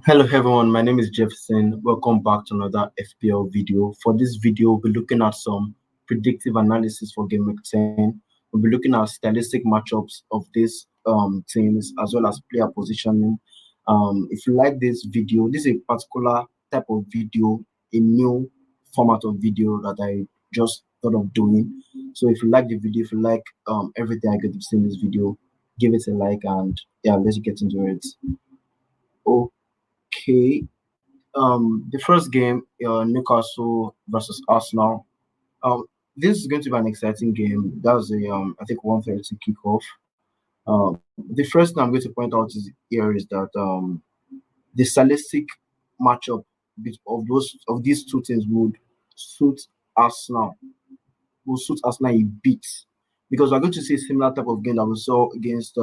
Hello everyone, my name is Jefferson. Welcome back to another FPL video. For this video, we'll be looking at some predictive analysis for Game Week 10. We'll be looking at stylistic matchups of these teams as well as player positioning. If you like this video, this is a particular type of video, a new format of video that I just thought of doing. So if you like the video, if you like everything I get to see in this video, give it a like and yeah, let's get into it. Okay, the first game, Newcastle versus Arsenal. Um, this is going to be an exciting game. That's a I think 1:30 kickoff. The first thing I'm going to point out is that the stylistic matchup of these two teams suit Arsenal suit Arsenal a bit because we're going to see a similar type of game that we saw against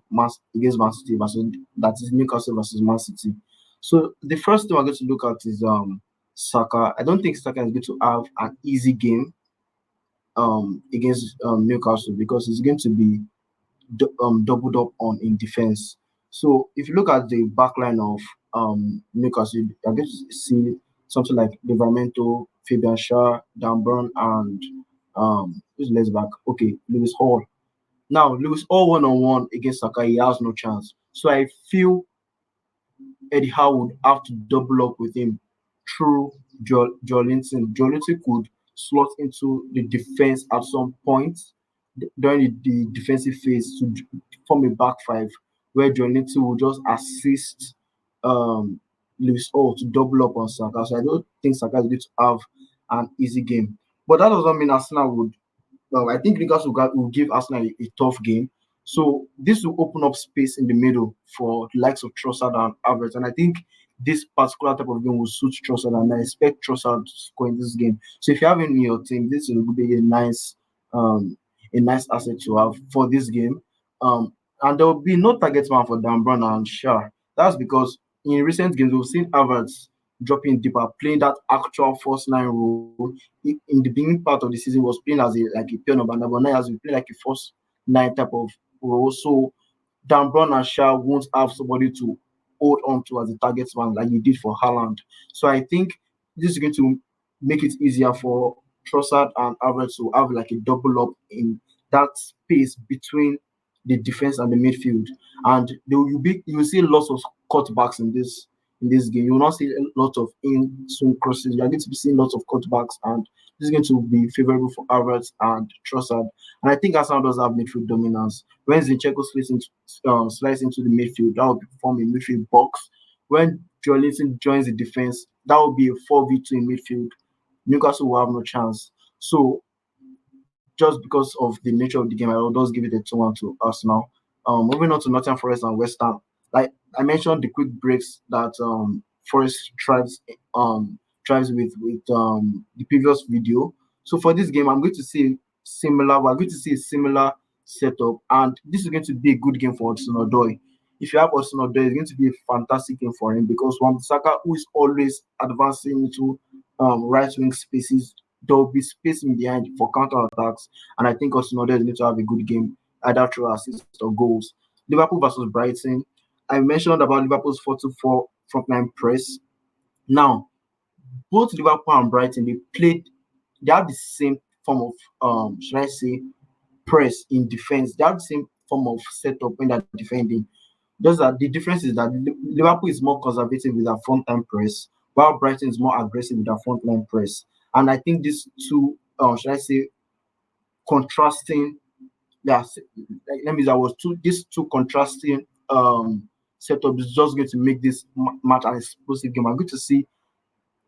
Man City versus that is Newcastle versus Man City. So the first thing we're going to look at is Saka. I don't think Saka is going to have an easy game against Newcastle because it's going to be doubled up on in defense. So if you look at the back line of Newcastle, you're going to see something like Livramento, Fabian Schär, Dan Burn, and who's left back? Okay, Lewis Hall. Now Lewis Hall one-on-one against Saka, he has no chance. So I feel Eddie Howe would have to double up with him through Joelinton. Joelinton could slot into the defense at some point during the defensive phase to form a back five where Joelinton will just assist um, Lewis Hall to double up on Saka. So I don't think Saka is going to have an easy game. But that doesn't mean Arsenal would I think Newcastle will give Arsenal a tough game. So this will open up space in the middle for the likes of Trossard and Havertz. And I think this particular type of game will suit Trossard, and I expect Trossard to score in this game. So if you have him in your team, this will be a nice asset to have for this game. And there will be no target man for Dan Brown and Shah. That's because in recent games we've seen Havertz dropping deeper, playing that actual first nine role. In the beginning part of the season was playing as a pure number nine, but now he has been playing like a first nine type of role. So Dan Brown and Shah won't have somebody to hold on to as a target man like you did for Haaland. So I think this is going to make it easier for Trossard and Havertz to have like a double up in that space between the defense and the midfield. And you will see lots of cutbacks in this game. You will not see a lot of in swing crosses. You are going to be seeing lots of cutbacks, and this is going to be favorable for Havertz and Trossard. And I think Arsenal does have midfield dominance. When Zinchenko slides into the midfield, that will form a midfield box. When Joelinton joins the defense, that will be a 4v2 in midfield. Newcastle will have no chance. So just because of the nature of the game, I will just give it a 2-1 to Arsenal. Moving on to Nottingham Forest and West Ham. Like I mentioned, the quick breaks that Forest thrives with the previous video. So for this game, I'm going to see similar. We're going to see a similar setup, and this is going to be a good game for Hudson Odoi. If you have Hudson Odoi, it's going to be a fantastic game for him because Wan-Bissaka, who is always advancing into right wing spaces, there will be space in behind for counter attacks, and I think Hudson Odoi is going to have a good game either through assists or goals. Liverpool versus Brighton. I mentioned about Liverpool's 4-2-4 frontline press. Now, both Liverpool and Brighton, they have the same form of, should I say, press in defense. They have the same form of setup when they're defending. The difference is that Liverpool is more conservative with their frontline press, while Brighton is more aggressive with their frontline press. And I think these two, should I say, contrasting yeah, let me. That was two. These two contrasting setup is just going to make this match an explosive game. I'm going to see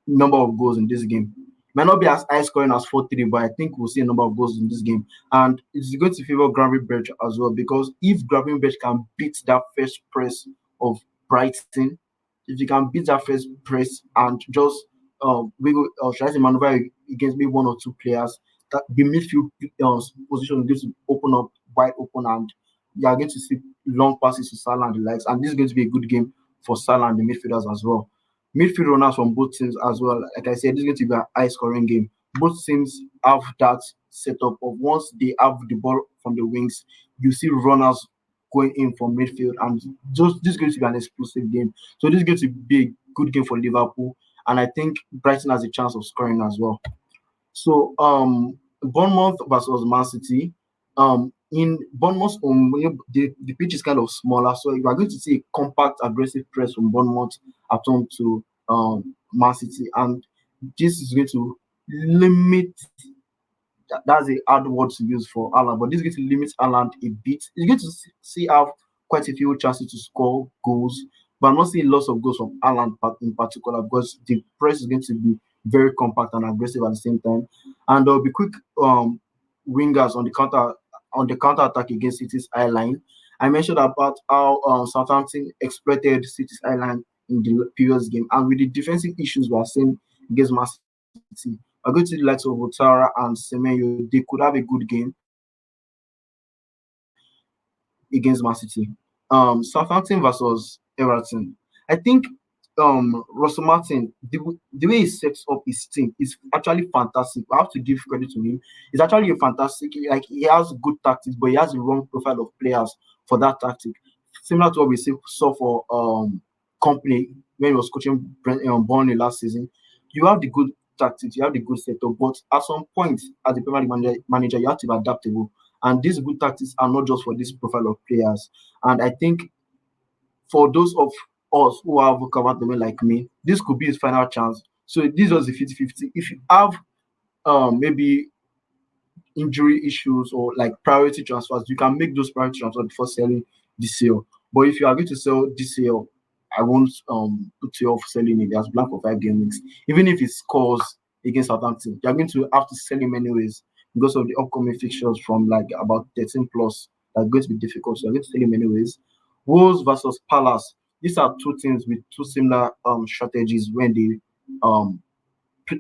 number of goals in this game. Might not be as high scoring as 4-3, but I think we'll see a number of goals in this game. And it's going to favor Gravenberch as well because if Gravenberch can beat that first press of Brighton, if you can beat that first press and just wiggle or try to maneuver against maybe one or two players, that the midfield position is going to open up wide open and you are going to see long passes to Salah and the likes. And this is going to be a good game for Salah and the midfielders as well. Midfield runners from both teams as well. Like I said, this is going to be a high scoring game. Both teams have that setup of once they have the ball from the wings, you see runners going in from midfield, and just this is going to be an explosive game. So this is going to be a good game for Liverpool, and I think Brighton has a chance of scoring as well. So Bournemouth versus Man City. In Bournemouth, the pitch is kind of smaller, so you are going to see a compact, aggressive press from Bournemouth at home to Man City, and this is going to limit. That's a hard word to use for Alan, but this is going to limit Alan a bit. He's going to see have quite a few chances to score goals, but I'm not seeing lots of goals from Alan in particular because the press is going to be very compact and aggressive at the same time, and there'll be quick wingers on the counter attack against City's eye line. I mentioned about how Southampton exploited City's eye line in the previous game, and with the defensive issues we are seeing against Man City, I go to the likes of Otara and Semenyo. They could have a good game against Man City. Southampton versus Everton. I think Russell Martin, the way he sets up his team is actually fantastic. I have to give credit to him. He's actually a fantastic, like he has good tactics, but he has the wrong profile of players for that tactic. Similar to what we saw for Company when he was coaching Burnley last season. You have the good tactics, you have the good setup, but at some point, as a Premier League manager, you have to be adaptable. And these good tactics are not just for this profile of players. And I think for those of us who have covered the way like me, this could be his final chance. So this was the 50-50. If you have maybe injury issues or like priority transfers, you can make those priority transfers before selling this sale. But if you are going to sell this sale, I won't put you off selling it. There's blank for 5 game weeks. Even if it scores against Southampton, you're going to have to sell him anyways because of the upcoming fixtures from like about 13 plus that are going to be difficult. So you're going to sell him anyways. Wolves versus Palace. These are two teams with two similar strategies um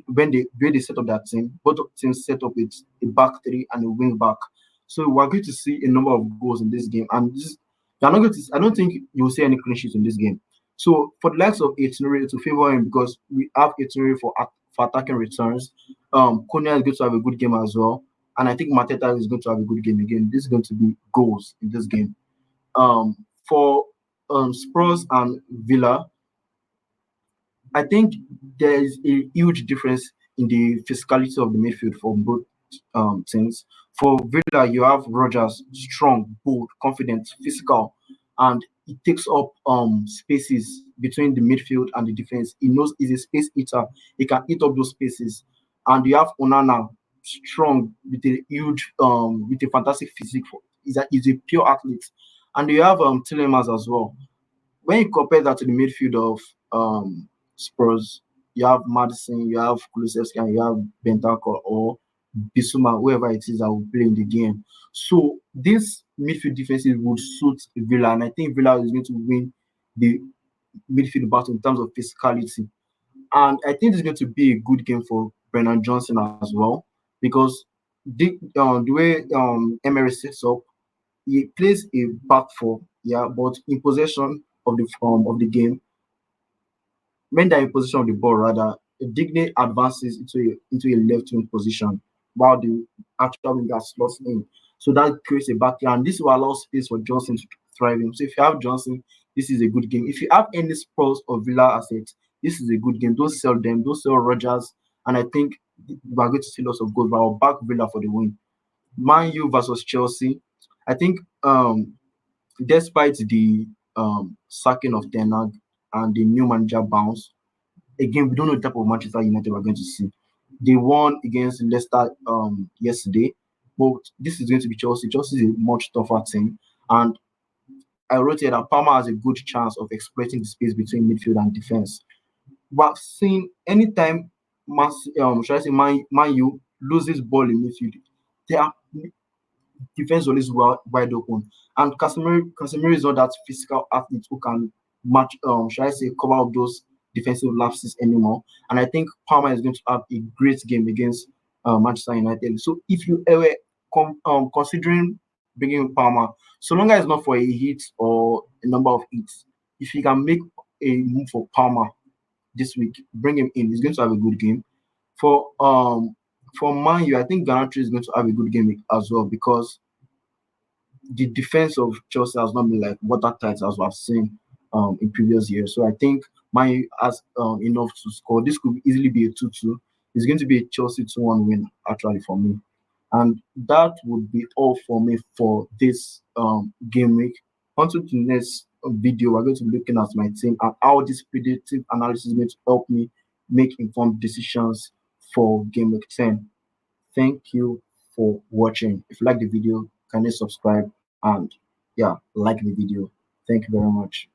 when they set up that team, both teams set up with a back three and a wing back. So we're going to see a number of goals in this game, and you're not going to. I don't think you will see any clean sheets in this game. So for the likes of Etienne to favor him because we have Etienne for attacking returns. Konya is going to have a good game as well, and I think Mateta is going to have a good game again. This is going to be goals in this game. For Spurs and Villa, I think there is a huge difference in the physicality of the midfield for both teams. For Villa, you have Rogers, strong, bold, confident, physical, and he takes up spaces between the midfield and the defense. He knows he's a space eater. He can eat up those spaces. And you have Onana, strong with a huge with a fantastic physique. He's a pure athlete. And you have Tillemans as well. When you compare that to the midfield of Spurs, you have Madison, you have Kulusevski, and you have Bentancur or Bissouma, whoever it is that will play in the game. So this midfield defensive would suit Villa, and I think Villa is going to win the midfield battle in terms of physicality. And I think it's going to be a good game for Brennan Johnson as well, because the way Emery sets up, he plays a back four, yeah, but in possession of the game, when they're in possession of the ball, rather, Digne advances into a left wing position while the actual winger slots in. So that creates a backyard, and this will allow space for Johnson to thrive in. So if you have Johnson, this is a good game. If you have any Spurs or Villa assets, this is a good game. Don't sell them. Don't sell Rogers. And I think we're going to see lots of goals, but I'll back Villa for the win. Man U versus Chelsea. I think despite the sacking of Ten Hag and the new manager bounce, again, we don't know the type of Manchester United we're going to see. They won against Leicester yesterday, but this is going to be Chelsea. Chelsea is a much tougher team, and I wrote here that Palmer has a good chance of exploiting the space between midfield and defense. But seeing anytime should I say Man U loses ball in midfield, they are defense always wide open. And Casemiro is not that physical athlete who can match, should I say, cover up those defensive lapses anymore. And I think Palmer is going to have a great game against Manchester United. So if you ever considering bringing Palmer, so long as it's not for a hit or a number of hits, if you can make a move for Palmer this week, bring him in. He's going to have a good game. For um for Man U, I think Ganacho is going to have a good game as well because the defense of Chelsea has not been like watertight as we have seen in previous years. So I think Man has enough to score. This could easily be a 2-2. It's going to be a Chelsea 2-1 win, actually, for me. And that would be all for me for this game week. On to the next video, we're going to be looking at my team and how this predictive analysis is going to help me make informed decisions for game week 10. Thank you for watching. If you like the video, kindly subscribe and yeah, like the video. Thank you very much.